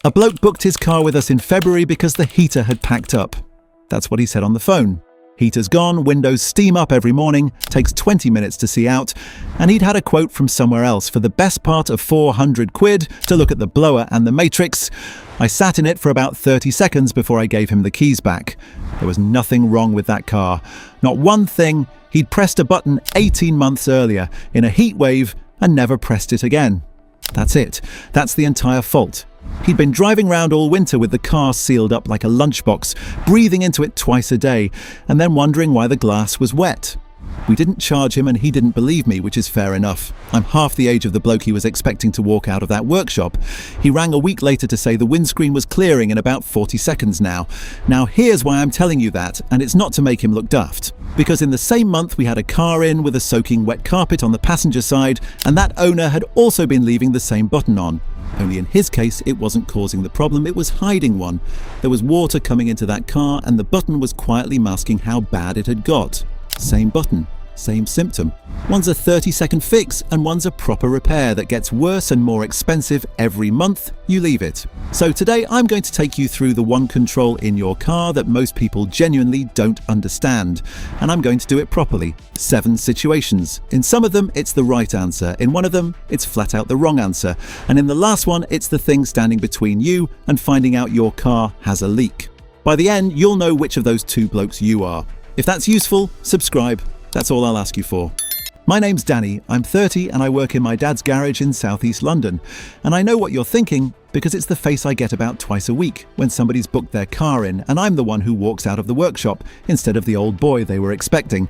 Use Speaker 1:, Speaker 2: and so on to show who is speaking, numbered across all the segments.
Speaker 1: A bloke booked his car with us in February because the heater had packed up. That's what he said on the phone. Heater's gone, windows steam up every morning, takes 20 minutes to see out, and he'd had a quote from somewhere else for the best part of 400 quid to look at the blower and the matrix. I sat in it for about 30 seconds before I gave him the keys back. There was nothing wrong with that car. Not one thing. He'd pressed a button 18 months earlier in a heat wave and never pressed it again. That's it. That's the entire fault. He'd been driving round all winter with the car sealed up like a lunchbox, breathing into it twice a day, and then wondering why the glass was wet. We didn't charge him and he didn't believe me, which is fair enough. I'm half the age of the bloke he was expecting to walk out of that workshop. He rang a week later to say the windscreen was clearing in about 40 seconds now. Now here's why I'm telling you that, and it's not to make him look daft. Because in the same month we had a car in with a soaking wet carpet on the passenger side, and that owner had also been leaving the same button on. Only in his case, it wasn't causing the problem, it was hiding one. There was water coming into that car and the button was quietly masking how bad it had got. Same button, same symptom. One's a 30-second fix and one's a proper repair that gets worse and more expensive every month you leave it. So today I'm going to take you through the one control in your car that most people genuinely don't understand. And I'm going to do it properly. 7 situations. In some of them, it's the right answer. In one of them, it's flat out the wrong answer. And in the last one, it's the thing standing between you and finding out your car has a leak. By the end, you'll know which of those 2 blokes you are. If that's useful, subscribe. That's all I'll ask you for. My name's Danny, I'm 30 and I work in my dad's garage in southeast London. And I know what you're thinking because it's the face I get about twice a week when somebody's booked their car in and I'm the one who walks out of the workshop instead of the old boy they were expecting.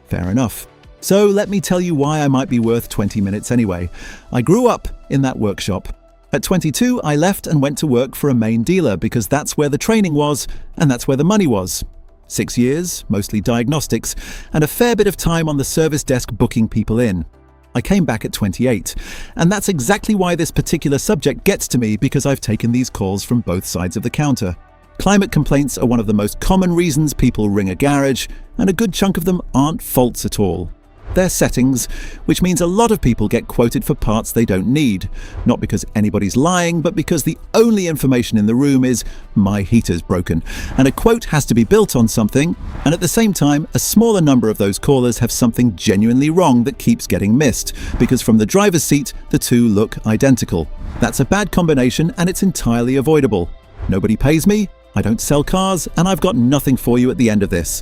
Speaker 1: Fair enough. So let me tell you why I might be worth 20 minutes anyway. I grew up in that workshop. At 22, I left and went to work for a main dealer because that's where the training was and that's where the money was. 6 years, mostly diagnostics, and a fair bit of time on the service desk booking people in. I came back at 28, and that's exactly why this particular subject gets to me because I've taken these calls from both sides of the counter. Climate complaints are one of the most common reasons people ring a garage, and a good chunk of them aren't faults at all. They're settings, which means a lot of people get quoted for parts they don't need. Not because anybody's lying, but because the only information in the room is, my heater's broken. And a quote has to be built on something, and at the same time, a smaller number of those callers have something genuinely wrong that keeps getting missed, because from the driver's seat, the two look identical. That's a bad combination, and it's entirely avoidable. Nobody pays me, I don't sell cars, and I've got nothing for you at the end of this.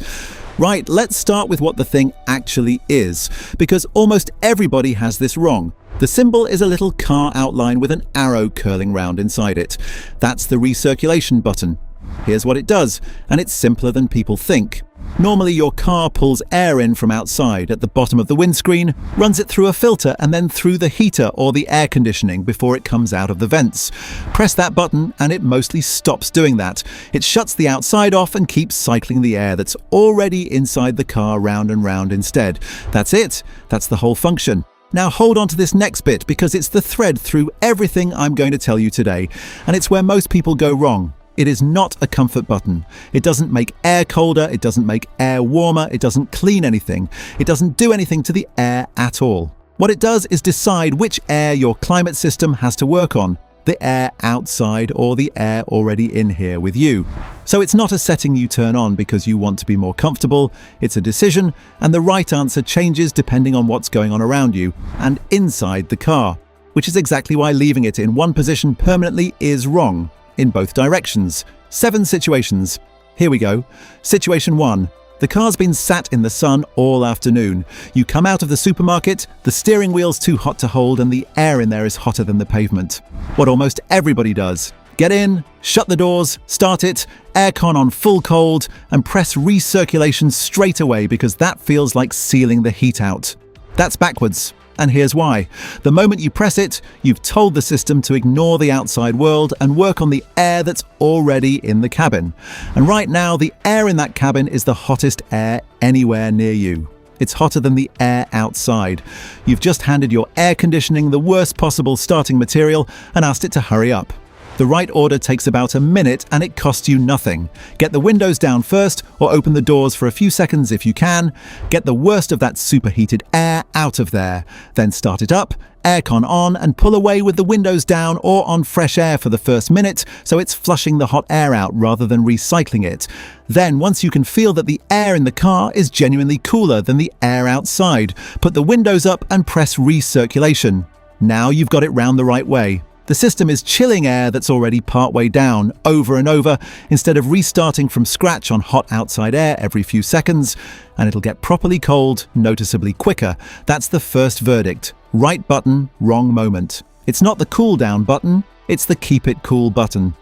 Speaker 1: Right, let's start with what the thing actually is, because almost everybody has this wrong. The symbol is a little car outline with an arrow curling round inside it. That's the recirculation button. Here's what it does, and it's simpler than people think. Normally your car pulls air in from outside at the bottom of the windscreen, runs it through a filter and then through the heater or the air conditioning before it comes out of the vents. Press that button and it mostly stops doing that. It shuts the outside off and keeps cycling the air that's already inside the car round and round instead. That's it. That's the whole function. Now hold on to this next bit because it's the thread through everything I'm going to tell you today, and it's where most people go wrong. It is not a comfort button. It doesn't make air colder, it doesn't make air warmer, it doesn't clean anything. It doesn't do anything to the air at all. What it does is decide which air your climate system has to work on, the air outside or the air already in here with you. So it's not a setting you turn on because you want to be more comfortable, it's a decision, and the right answer changes depending on what's going on around you and inside the car, which is exactly why leaving it in one position permanently is wrong. In both directions. 7 situations. Here we go. Situation 1. The car's been sat in the sun all afternoon. You come out of the supermarket, the steering wheel's too hot to hold and the air in there is hotter than the pavement. What almost everybody does. Get in, shut the doors, start it, aircon on full cold, and press recirculation straight away because that feels like sealing the heat out. That's backwards. And here's why. The moment you press it, you've told the system to ignore the outside world and work on the air that's already in the cabin. And right now, the air in that cabin is the hottest air anywhere near you. It's hotter than the air outside. You've just handed your air conditioning the worst possible starting material and asked it to hurry up. The right order takes about a minute and it costs you nothing. Get the windows down first, or open the doors for a few seconds if you can. Get the worst of that superheated air out of there. Then start it up, aircon on, and pull away with the windows down or on fresh air for the first minute, so it's flushing the hot air out rather than recycling it. Then, once you can feel that the air in the car is genuinely cooler than the air outside, put the windows up and press recirculation. Now you've got it round the right way. The system is chilling air that's already partway down, over and over, instead of restarting from scratch on hot outside air every few seconds, and it'll get properly cold noticeably quicker. That's the first verdict. Right button, wrong moment. It's not the cool down button, it's the keep it cool button.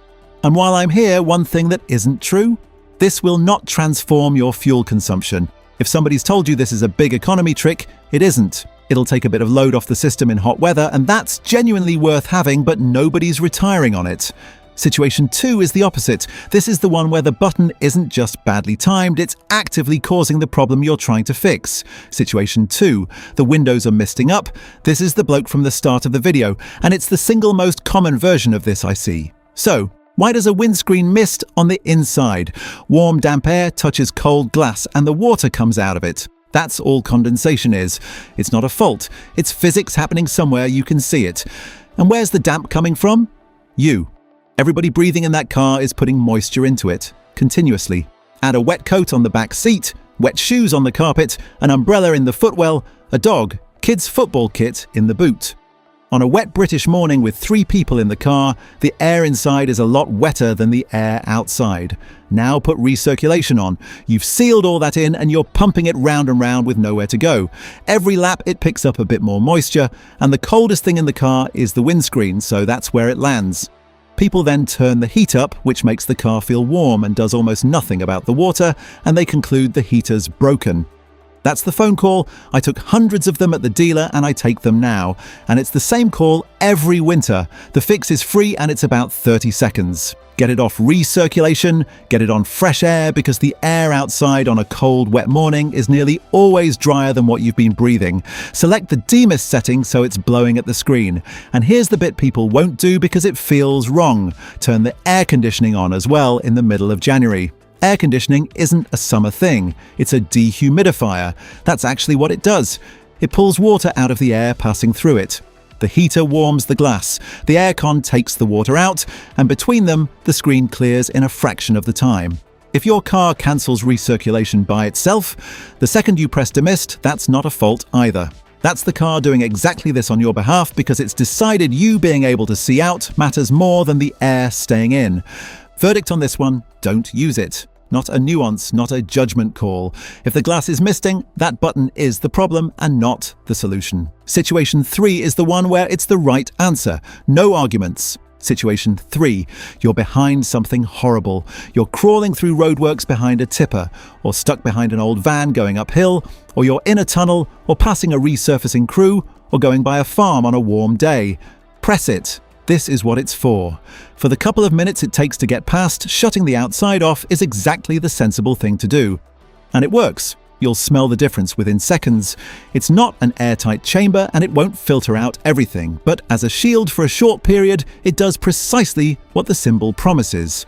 Speaker 1: And while I'm here, one thing that isn't true: this will not transform your fuel consumption. If somebody's told you this is a big economy trick, it isn't. It'll take a bit of load off the system in hot weather, and that's genuinely worth having, but nobody's retiring on it. Situation 2 is the opposite. This is the one where the button isn't just badly timed, it's actively causing the problem you're trying to fix. Situation 2. The windows are misting up. This is the bloke from the start of the video, and it's the single most common version of this I see. So, why does a windscreen mist on the inside? Warm, damp air touches cold glass, and the water comes out of it. That's all condensation is. It's not a fault. It's physics happening somewhere you can see it. And where's the damp coming from? You. Everybody breathing in that car is putting moisture into it, continuously. Add a wet coat on the back seat, wet shoes on the carpet, an umbrella in the footwell, a dog, kids' football kit in the boot. On a wet British morning with 3 people in the car, the air inside is a lot wetter than the air outside. Now put recirculation on. You've sealed all that in and you're pumping it round and round with nowhere to go. Every lap it picks up a bit more moisture, and the coldest thing in the car is the windscreen, so that's where it lands. People then turn the heat up, which makes the car feel warm and does almost nothing about the water, and they conclude the heater's broken. That's the phone call. I took hundreds of them at the dealer and I take them now. And it's the same call every winter. The fix is free and it's about 30 seconds. Get it off recirculation, get it on fresh air, because the air outside on a cold, wet morning is nearly always drier than what you've been breathing. Select the demist setting so it's blowing at the screen. And here's the bit people won't do because it feels wrong. Turn the air conditioning on as well in the middle of January. Air conditioning isn't a summer thing, it's a dehumidifier. That's actually what it does. It pulls water out of the air passing through it. The heater warms the glass, the aircon takes the water out, and between them, the screen clears in a fraction of the time. If your car cancels recirculation by itself, the second you press demist, that's not a fault either. That's the car doing exactly this on your behalf because it's decided you being able to see out matters more than the air staying in. Verdict on this one: don't use it. Not a nuance, not a judgment call. If the glass is misting, that button is the problem and not the solution. Situation 3 is the one where it's the right answer. No arguments. Situation 3. You're behind something horrible. You're crawling through roadworks behind a tipper, or stuck behind an old van going uphill, or you're in a tunnel, or passing a resurfacing crew, or going by a farm on a warm day. Press it. This is what it's for. For the couple of minutes it takes to get past, shutting the outside off is exactly the sensible thing to do. And it works. You'll smell the difference within seconds. It's not an airtight chamber and it won't filter out everything, but as a shield for a short period, it does precisely what the symbol promises.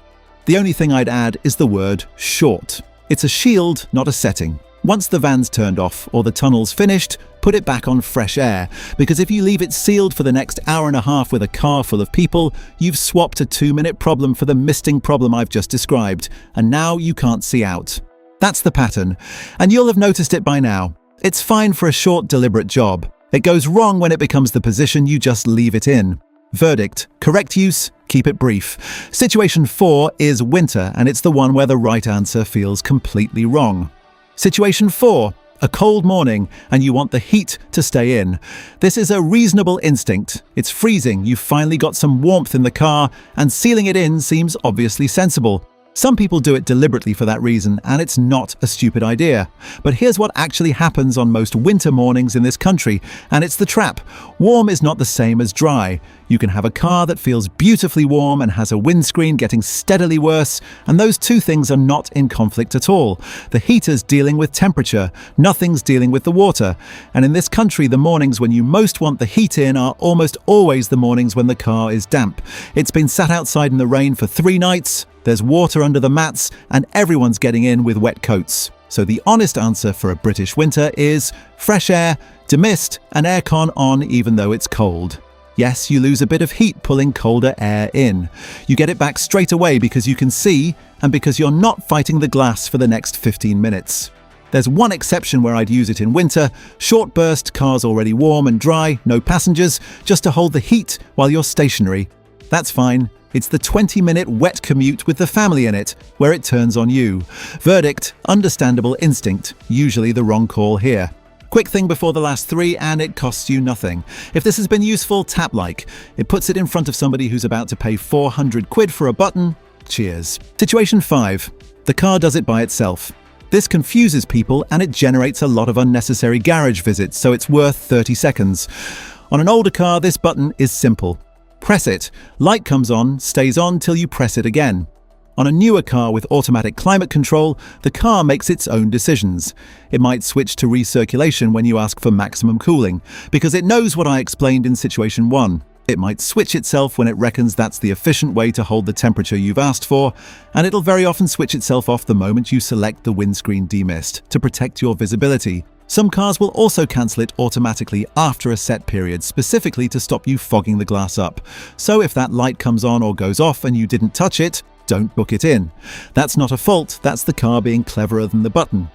Speaker 1: The only thing I'd add is the word short. It's a shield, not a setting. Once the van's turned off or the tunnel's finished, put it back on fresh air, because if you leave it sealed for the next hour and a half with a car full of people, you've swapped a 2-minute problem for the misting problem I've just described, and now you can't see out. That's the pattern, and you'll have noticed it by now. It's fine for a short, deliberate job. It goes wrong when it becomes the position you just leave it in. Verdict: correct use, keep it brief. Situation 4 is winter, and it's the one where the right answer feels completely wrong. Situation 4. A cold morning, and you want the heat to stay in. This is a reasonable instinct. It's freezing, you've finally got some warmth in the car, and sealing it in seems obviously sensible. Some people do it deliberately for that reason, and it's not a stupid idea. But here's what actually happens on most winter mornings in this country, and it's the trap. Warm is not the same as dry. You can have a car that feels beautifully warm and has a windscreen getting steadily worse, and those two things are not in conflict at all. The heater's dealing with temperature, nothing's dealing with the water. And in this country, the mornings when you most want the heat in are almost always the mornings when the car is damp. It's been sat outside in the rain for 3 nights, there's water under the mats, and everyone's getting in with wet coats. So the honest answer for a British winter is fresh air, demist, and aircon on even though it's cold. Yes, you lose a bit of heat pulling colder air in. You get it back straight away because you can see, and because you're not fighting the glass for the next 15 minutes. There's one exception where I'd use it in winter: short burst, cars already warm and dry, no passengers, just to hold the heat while you're stationary. That's fine. It's the 20-minute wet commute with the family in it, where it turns on you. Verdict: understandable instinct, usually the wrong call here. Quick thing before the last 3, and it costs you nothing. If this has been useful, tap like. It puts it in front of somebody who's about to pay 400 quid for a button. Cheers. Situation 5. The car does it by itself. This confuses people and it generates a lot of unnecessary garage visits, so it's worth 30 seconds. On an older car, this button is simple. Press it. Light comes on, stays on till you press it again. On a newer car with automatic climate control, the car makes its own decisions. It might switch to recirculation when you ask for maximum cooling, because it knows what I explained in situation 1. It might switch itself when it reckons that's the efficient way to hold the temperature you've asked for, and it'll very often switch itself off the moment you select the windscreen demist to protect your visibility. Some cars will also cancel it automatically after a set period, specifically to stop you fogging the glass up. So if that light comes on or goes off and you didn't touch it, don't book it in. That's not a fault, that's the car being cleverer than the button.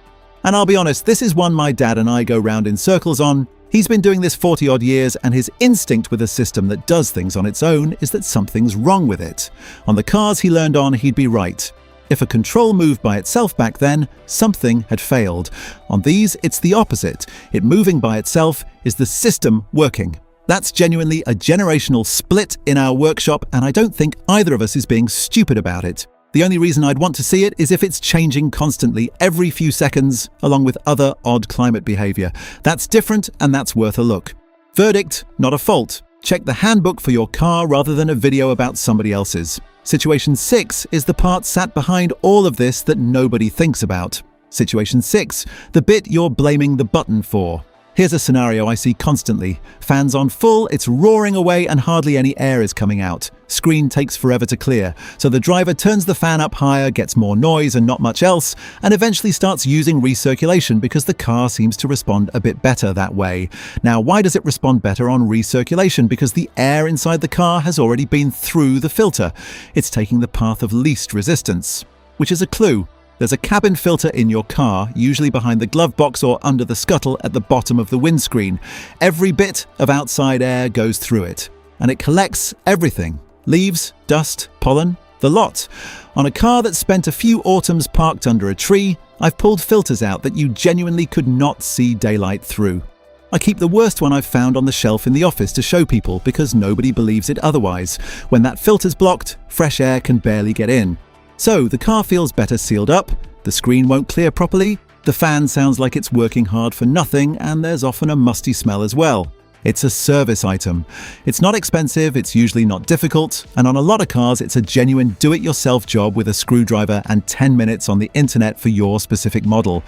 Speaker 1: And I'll be honest, this is one my dad and I go round in circles on. He's been doing this 40 odd years, and his instinct with a system that does things on its own is that something's wrong with it. On the cars he learned on, he'd be right. If a control moved by itself back then, something had failed. On these, it's the opposite. It moving by itself is the system working. That's genuinely a generational split in our workshop, and I don't think either of us is being stupid about it. The only reason I'd want to see it is if it's changing constantly every few seconds, along with other odd climate behavior. That's different, and that's worth a look. Verdict: not a fault. Check the handbook for your car rather than a video about somebody else's. Situation 6 is the part sat behind all of this that nobody thinks about. Situation 6, the bit you're blaming the button for. Here's a scenario I see constantly. Fans on full, it's roaring away and hardly any air is coming out. Screen takes forever to clear, so the driver turns the fan up higher, gets more noise and not much else, and eventually starts using recirculation because the car seems to respond a bit better that way. Now, why does it respond better on recirculation? Because the air inside the car has already been through the filter. It's taking the path of least resistance, which is a clue. There's a cabin filter in your car, usually behind the glove box or under the scuttle at the bottom of the windscreen. Every bit of outside air goes through it, and it collects everything. Leaves, dust, pollen, the lot. On a car that spent a few autumns parked under a tree, I've pulled filters out that you genuinely could not see daylight through. I keep the worst one I've found on the shelf in the office to show people because nobody believes it otherwise. When that filter's blocked, fresh air can barely get in. So the car feels better sealed up, the screen won't clear properly, the fan sounds like it's working hard for nothing, and there's often a musty smell as well. It's a service item. It's not expensive, it's usually not difficult, and on a lot of cars it's a genuine do-it-yourself job with a screwdriver and 10 minutes on the internet for your specific model.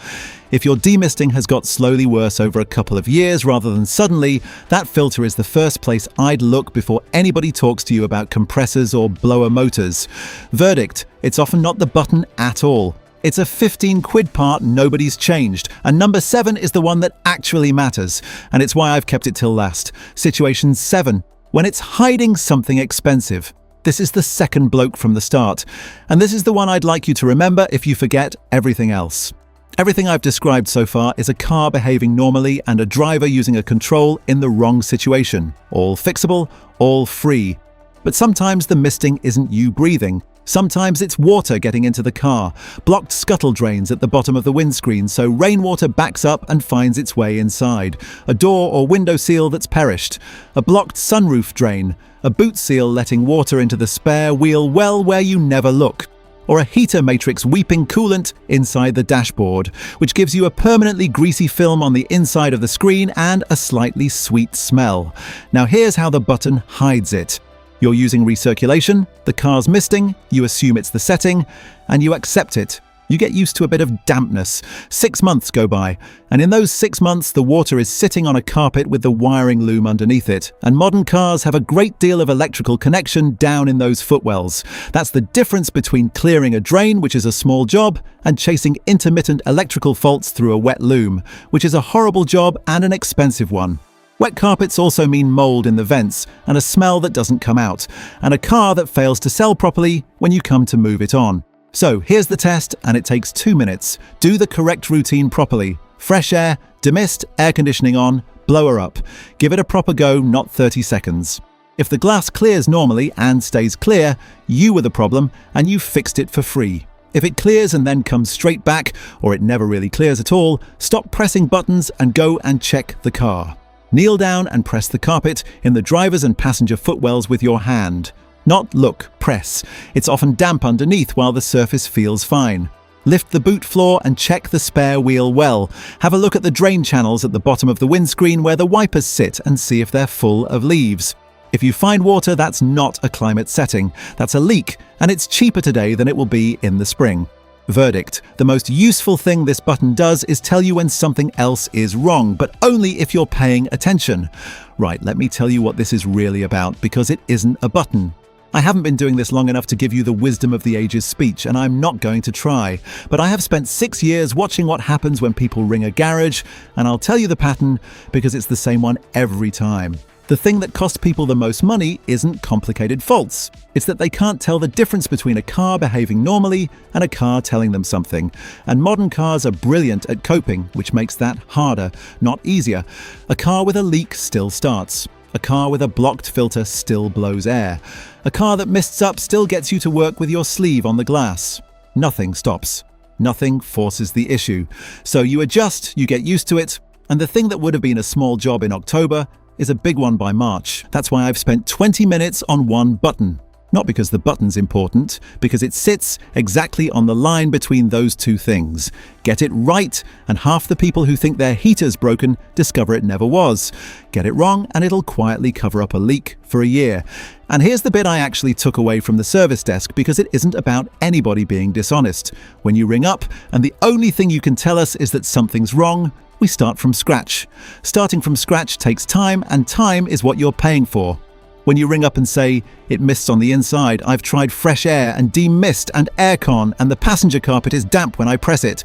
Speaker 1: If your demisting has got slowly worse over a couple of years rather than suddenly, that filter is the first place I'd look before anybody talks to you about compressors or blower motors. Verdict: it's often not the button at all. It's a 15 quid part nobody's changed, and number 7 is the one that actually matters, and it's why I've kept it till last. Situation 7, when it's hiding something expensive. This is the second bloke from the start, and this is the one I'd like you to remember if you forget everything else. Everything I've described so far is a car behaving normally and a driver using a control in the wrong situation. All fixable, all free. But sometimes the misting isn't you breathing. Sometimes it's water getting into the car, blocked scuttle drains at the bottom of the windscreen so rainwater backs up and finds its way inside, a door or window seal that's perished, a blocked sunroof drain, a boot seal letting water into the spare wheel well where you never look. or a heater matrix weeping coolant inside the dashboard, which gives you a permanently greasy film on the inside of the screen and a slightly sweet smell. Now here's how the button hides it. You're using recirculation, the car's misting, you assume it's the setting, and you accept it. You get used to a bit of dampness. 6 months go by, and in those 6 months the water is sitting on a carpet with the wiring loom underneath it, and modern cars have a great deal of electrical connection down in those footwells. That's the difference between clearing a drain, which is a small job, and chasing intermittent electrical faults through a wet loom, which is a horrible job and an expensive one. Wet carpets also mean mold in the vents, and a smell that doesn't come out, and a car that fails to sell properly when you come to move it on. So here's the test, and it takes 2 minutes. Do the correct routine properly. Fresh air, demist, air conditioning on, blow her up. Give it a proper go, not 30 seconds. If the glass clears normally and stays clear, you were the problem and you fixed it for free. If it clears and then comes straight back, or it never really clears at all, stop pressing buttons and go and check the car. Kneel down and press the carpet in the driver's and passenger footwells with your hand. Not look, press. It's often damp underneath while the surface feels fine. Lift the boot floor and check the spare wheel well. Have a look at the drain channels at the bottom of the windscreen where the wipers sit and see if they're full of leaves. If you find water, that's not a climate setting. That's a leak, and it's cheaper today than it will be in the spring. Verdict: the most useful thing this button does is tell you when something else is wrong, but only if you're paying attention. Right, let me tell you what this is really about, because it isn't a button. I haven't been doing this long enough to give you the wisdom of the ages speech, and I'm not going to try. But I have spent 6 years watching what happens when people ring a garage, and I'll tell you the pattern because it's the same one every time. The thing that costs people the most money isn't complicated faults. It's that they can't tell the difference between a car behaving normally and a car telling them something. And modern cars are brilliant at coping, which makes that harder, not easier. A car with a leak still starts. A car with a blocked filter still blows air. A car that mists up still gets you to work with your sleeve on the glass. Nothing stops. Nothing forces the issue. So you adjust, you get used to it, and the thing that would have been a small job in October is a big one by March. That's why I've spent 20 minutes on one button. Not because the button's important, because it sits exactly on the line between those two things. Get it right, and half the people who think their heater's broken discover it never was. Get it wrong, and it'll quietly cover up a leak for a year. And here's the bit I actually took away from the service desk, because it isn't about anybody being dishonest. When you ring up, and the only thing you can tell us is that something's wrong, we start from scratch. Starting from scratch takes time, and time is what you're paying for. When you ring up and say, "It mists on the inside, I've tried fresh air and demist and aircon, and the passenger carpet is damp when I press it,"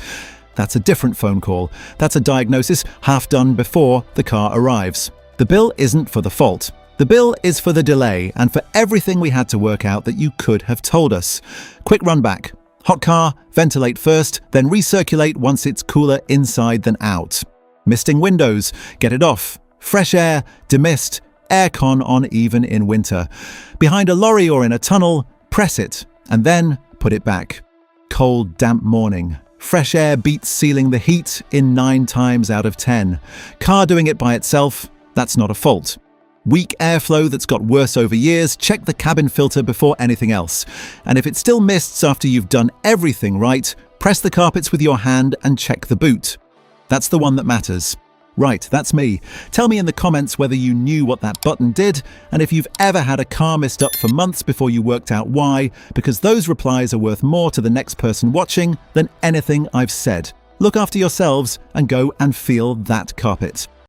Speaker 1: that's a different phone call. That's a diagnosis half done before the car arrives. The bill isn't for the fault. The bill is for the delay and for everything we had to work out that you could have told us. Quick run back. Hot car, ventilate first, then recirculate once it's cooler inside than out. Misting windows, get it off. Fresh air, demist, aircon on even in winter. Behind a lorry or in a tunnel, press it, and then put it back. Cold, damp morning. Fresh air beats sealing the heat in 9 times out of 10. Car doing it by itself, that's not a fault. Weak airflow that's got worse over years, check the cabin filter before anything else. And if it still mists after you've done everything right, press the carpets with your hand and check the boot. That's the one that matters. Right, that's me. Tell me in the comments whether you knew what that button did, and if you've ever had a car messed up for months before you worked out why, because those replies are worth more to the next person watching than anything I've said. Look after yourselves and go and feel that carpet.